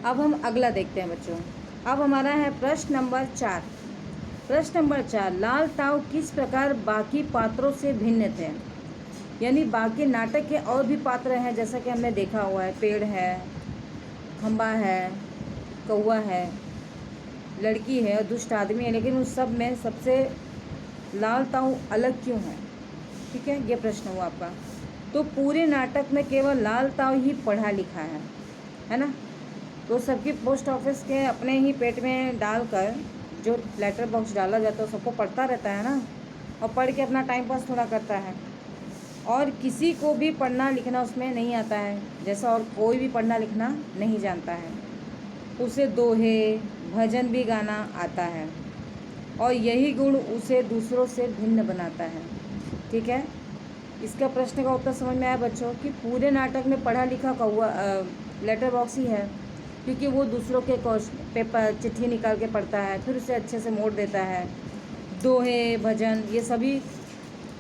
अब हम अगला देखते हैं बच्चों। अब हमारा है प्रश्न नंबर 4। प्रश्न नंबर 4, लाल ताऊ किस प्रकार बाकी पात्रों से भिन्न थे? यानी बाकी नाटक के और भी पात्र हैं, जैसा कि हमने देखा हुआ है, पेड़ है, खंबा है, कौवा है, लड़की है और दुष्ट आदमी है, लेकिन उस सब में सबसे लाल ताऊ अलग क्यों है? ठीक है, ये प्रश्न हुआ आपका। तो पूरे नाटक में केवल लाल ताऊ ही पढ़ा लिखा है ना। तो सबकी पोस्ट ऑफिस के अपने ही पेट में डालकर जो लेटर बॉक्स डाला जाता है सबको पढ़ता रहता है ना, और पढ़ के अपना टाइम पास थोड़ा करता है। और किसी को भी पढ़ना लिखना उसमें नहीं आता है, जैसा और कोई भी पढ़ना लिखना नहीं जानता है। उसे दोहे भजन भी गाना आता है, और यही गुण उसे दूसरों से भिन्न बनाता है। ठीक है, इसका प्रश्न का उत्तर समझ में आया बच्चों कि पूरे नाटक में पढ़ा लिखा कौवा लेटर बॉक्स ही है, क्योंकि वो दूसरों के पेपर चिट्ठी निकाल के पढ़ता है, फिर उसे अच्छे से मोड़ देता है। दोहे भजन ये सभी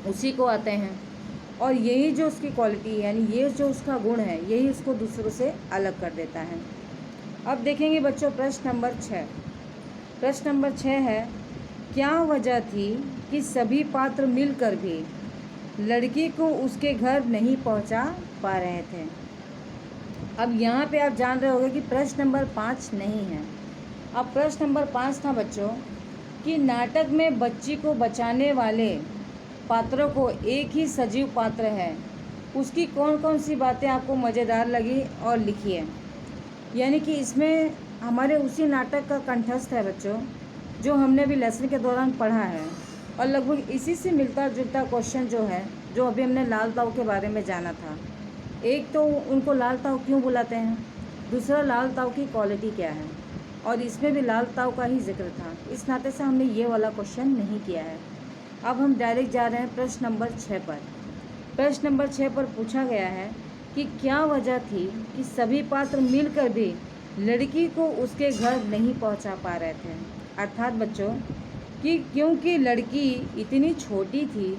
उसी को आते हैं, और यही जो उसकी क्वालिटी है, यानी ये जो उसका गुण है, यही उसको दूसरों से अलग कर देता है। अब देखेंगे बच्चों प्रश्न नंबर 6। प्रश्न नंबर 6 है, क्या वजह थी कि सभी पात्र मिलकर भी लड़की को उसके घर नहीं पहुंचा पा रहे थे? अब यहाँ पे आप जान रहे होंगे कि प्रश्न नंबर 5 नहीं है। अब प्रश्न नंबर 5 था बच्चों कि नाटक में बच्ची को बचाने वाले पात्रों को एक ही सजीव पात्र है, उसकी कौन कौन सी बातें आपको मज़ेदार लगी और लिखिए। यानी कि इसमें हमारे उसी नाटक का कंठस्थ है बच्चों, जो हमने अभी लेसन के दौरान पढ़ा है, और लगभग इसी से मिलता जुलता क्वेश्चन जो है, जो अभी हमने लाल ताऊ के बारे में जाना था। एक तो उनको लाल ताऊ क्यों बुलाते हैं, दूसरा लाल ताऊ की क्वालिटी क्या है, और इसमें भी लाल ताऊ का ही जिक्र था। इस नाते से हमने ये वाला क्वेश्चन नहीं किया है। अब हम डायरेक्ट जा रहे हैं प्रश्न नंबर 6 पर। प्रश्न नंबर 6 पर पूछा गया है कि क्या वजह थी कि सभी पात्र मिलकर भी लड़की को उसके घर नहीं पहुंचा पा रहे थे? अर्थात बच्चों कि क्योंकि लड़की इतनी छोटी थी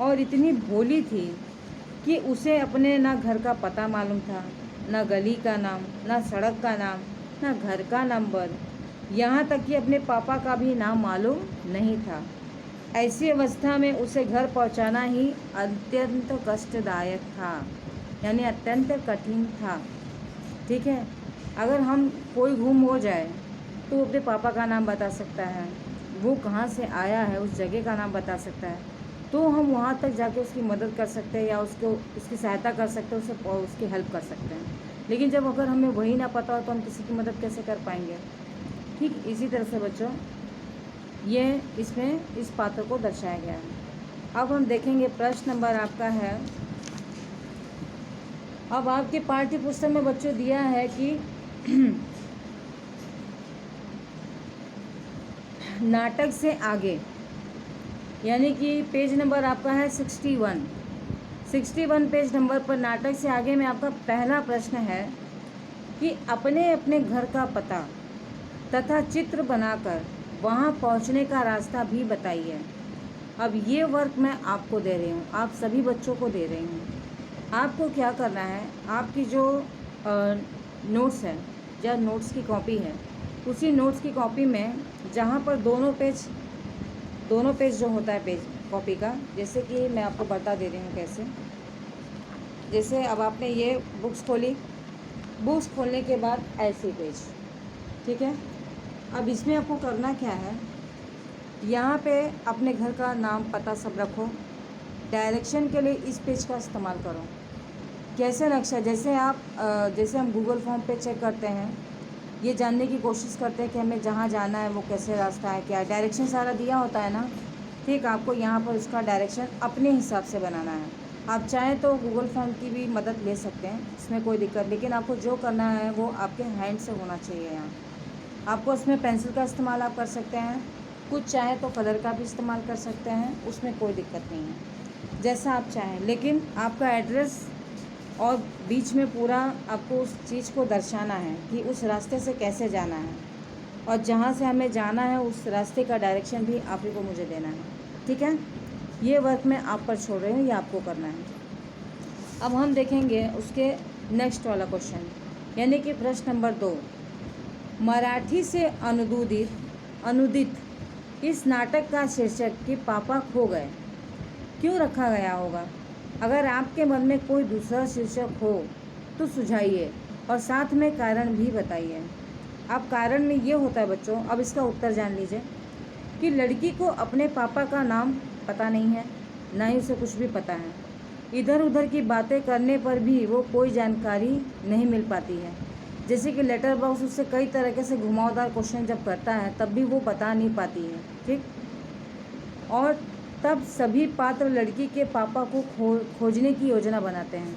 और इतनी भोली थी कि उसे अपने ना घर का पता मालूम था, ना गली का नाम, ना सड़क का नाम, ना घर का नंबर, यहाँ तक कि अपने पापा का भी नाम मालूम नहीं था। ऐसी अवस्था में उसे घर पहुँचाना ही अत्यंत कष्टदायक था, यानी अत्यंत कठिन था। ठीक है, अगर हम कोई गुम हो जाए तो वो अपने पापा का नाम बता सकता है, वो कहाँ से आया है उस जगह का नाम बता सकता है, तो हम वहाँ तक जाके उसकी मदद कर सकते हैं या उसकी सहायता कर सकते हैं, उसकी हेल्प कर सकते हैं। लेकिन जब अगर हमें वही ना पता हो तो हम किसी की मदद कैसे कर पाएंगे? ठीक इसी तरह से बच्चों ये इसमें इस पात्र को दर्शाया गया है। अब हम देखेंगे प्रश्न नंबर आपका है, अब आपके पाठ्य पुस्तक में बच्चों दिया है कि नाटक से आगे, यानी कि पेज नंबर आपका है 61 पेज नंबर पर नाटक से आगे में आपका पहला प्रश्न है कि अपने अपने घर का पता तथा चित्र बनाकर वहां पहुंचने का रास्ता भी बताइए। अब ये वर्क मैं आपको दे रही हूँ, आप सभी बच्चों को दे रही हूँ। आपको क्या करना है, आपकी जो नोट्स है या नोट्स की कॉपी है, उसी नोट्स की कॉपी में जहाँ पर दोनों पेज जो होता है पेज कॉपी का, जैसे कि मैं आपको बता दे रही हूँ कैसे। जैसे अब आपने ये बुक्स खोली, बुक्स खोलने के बाद ऐसे पेज, ठीक है। अब इसमें आपको करना क्या है, यहाँ पे अपने घर का नाम पता सब रखो। डायरेक्शन के लिए इस पेज का इस्तेमाल करो। कैसे नक्शा, जैसे हम गूगल फॉर्म पे चेक करते हैं, ये जानने की कोशिश करते हैं कि हमें जहाँ जाना है वो कैसे रास्ता है, क्या है, डायरेक्शन सारा दिया होता है ना। ठीक, आपको यहाँ पर उसका डायरेक्शन अपने हिसाब से बनाना है। आप चाहें तो गूगल फॉर्म की भी मदद ले सकते हैं, इसमें कोई दिक्कत, लेकिन आपको जो करना है वो आपके हैंड से होना चाहिए। यहाँ आपको उसमें पेंसिल का इस्तेमाल आप कर सकते हैं, कुछ चाहे तो कलर का भी इस्तेमाल कर सकते हैं, उसमें कोई दिक्कत नहीं है, जैसा आप चाहें। लेकिन आपका एड्रेस और बीच में पूरा आपको उस चीज़ को दर्शाना है कि उस रास्ते से कैसे जाना है, और जहाँ से हमें जाना है उस रास्ते का डायरेक्शन भी आप ही को मुझे देना है। ठीक है, ये वर्क मैं आप पर छोड़ रही हूँ, ये आपको करना है। अब हम देखेंगे उसके नेक्स्ट वाला क्वेश्चन, यानी कि प्रश्न नंबर 2। मराठी से अनुदित इस नाटक का शीर्षक कि पापा खो गए क्यों रखा गया होगा? अगर आपके मन में कोई दूसरा शीर्षक हो तो सुझाइए और साथ में कारण भी बताइए। अब कारण में ये होता है बच्चों, अब इसका उत्तर जान लीजिए कि लड़की को अपने पापा का नाम पता नहीं है, ना ही उसे कुछ भी पता है। इधर उधर की बातें करने पर भी वो कोई जानकारी नहीं मिल पाती है। जैसे कि लेटर बॉक्स उससे कई तरीके से घुमावदार क्वेश्चन जब करता है तब भी वो बता नहीं पाती है, ठीक। और तब सभी पात्र लड़की के पापा को खोजने की योजना बनाते हैं।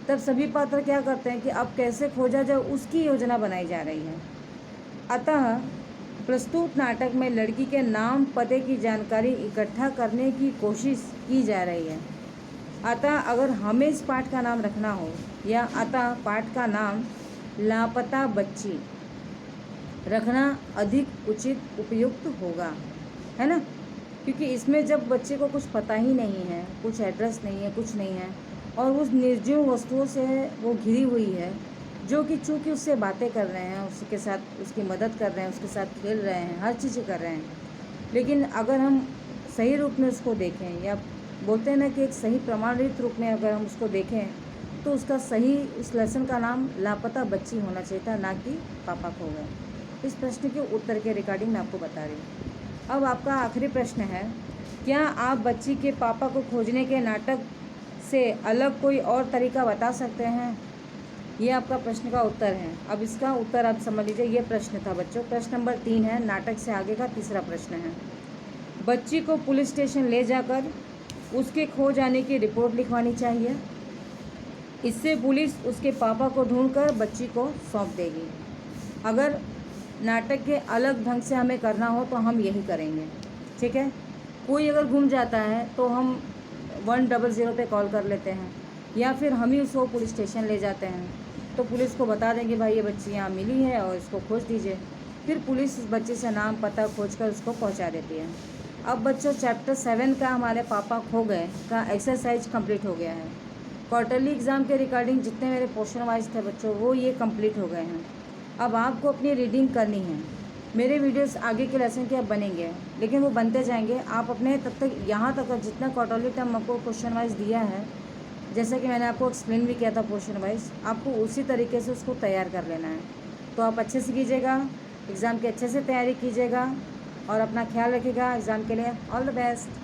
तब सभी पात्र क्या करते हैं कि अब कैसे खोजा जाए उसकी योजना बनाई जा रही है। अतः प्रस्तुत नाटक में लड़की के नाम पते की जानकारी इकट्ठा करने की कोशिश की जा रही है। अतः अगर हमें इस पाठ का नाम रखना हो या अतः पाठ का नाम लापता बच्ची रखना अधिक उचित उपयुक्त होगा, है ना। क्योंकि इसमें जब बच्चे को कुछ पता ही नहीं है, कुछ एड्रेस नहीं है, कुछ नहीं है और उस निर्जीव वस्तुओं से वो घिरी हुई है जो कि चूँकि उससे बातें कर रहे हैं, उसके साथ उसकी मदद कर रहे हैं, उसके साथ खेल रहे हैं, हर चीज़ें कर रहे हैं। लेकिन अगर हम सही रूप में उसको देखें या बोलते हैं ना कि एक सही प्रमाणित रूप में अगर हम उसको देखें तो उसका सही उस लेसन का नाम लापता बच्ची होना चाहिए था, ना कि पापा खो गए। इस प्रश्न के उत्तर के रिगार्डिंग मैं आपको बता रही हूँ। अब आपका आखिरी प्रश्न है, क्या आप बच्ची के पापा को खोजने के नाटक से अलग कोई और तरीका बता सकते हैं? ये आपका प्रश्न का उत्तर है। अब इसका उत्तर आप समझ लीजिए। ये प्रश्न था बच्चों, प्रश्न नंबर 3 है, नाटक से आगे का तीसरा प्रश्न है। बच्ची को पुलिस स्टेशन ले जाकर उसके खो जाने की रिपोर्ट लिखवानी चाहिए। इससे पुलिस उसके पापा को ढूंढकर बच्ची को सौंप देगी। अगर नाटक के अलग ढंग से हमें करना हो तो हम यही करेंगे, ठीक है। कोई अगर गुम जाता है तो हम 100 पे कॉल कर लेते हैं या फिर हम ही उसको पुलिस स्टेशन ले जाते हैं, तो पुलिस को बता देंगे भाई ये बच्ची यहाँ मिली है और इसको खोज दीजिए। फिर पुलिस उस बच्चे से नाम पता खोज कर उसको पहुँचा देती है। अब बच्चों चैप्टर 7 का हमारे पापा खो गए का एक्सरसाइज कंप्लीट हो गया है। क्वार्टरली एग्ज़ाम के रिगार्डिंग जितने मेरे पोर्शन वाइज थे बच्चों वो ये कंप्लीट हो गए हैं। अब आपको अपनी रीडिंग करनी है। मेरे वीडियोस आगे के लेसन के अब बनेंगे, लेकिन वो बनते जाएंगे। आप अपने तब तक यहाँ तक जितना क्वार्टरली टर्म आपको क्वेश्चन वाइज दिया है, जैसा कि मैंने आपको एक्सप्लेन भी किया था पोर्शन वाइज, आपको उसी तरीके से उसको तैयार कर लेना है। तो आप अच्छे से कीजिएगा, एग्ज़ाम की अच्छे से तैयारी कीजिएगा और अपना ख्याल रखिएगा। एग्ज़ाम के लिए ऑल द बेस्ट।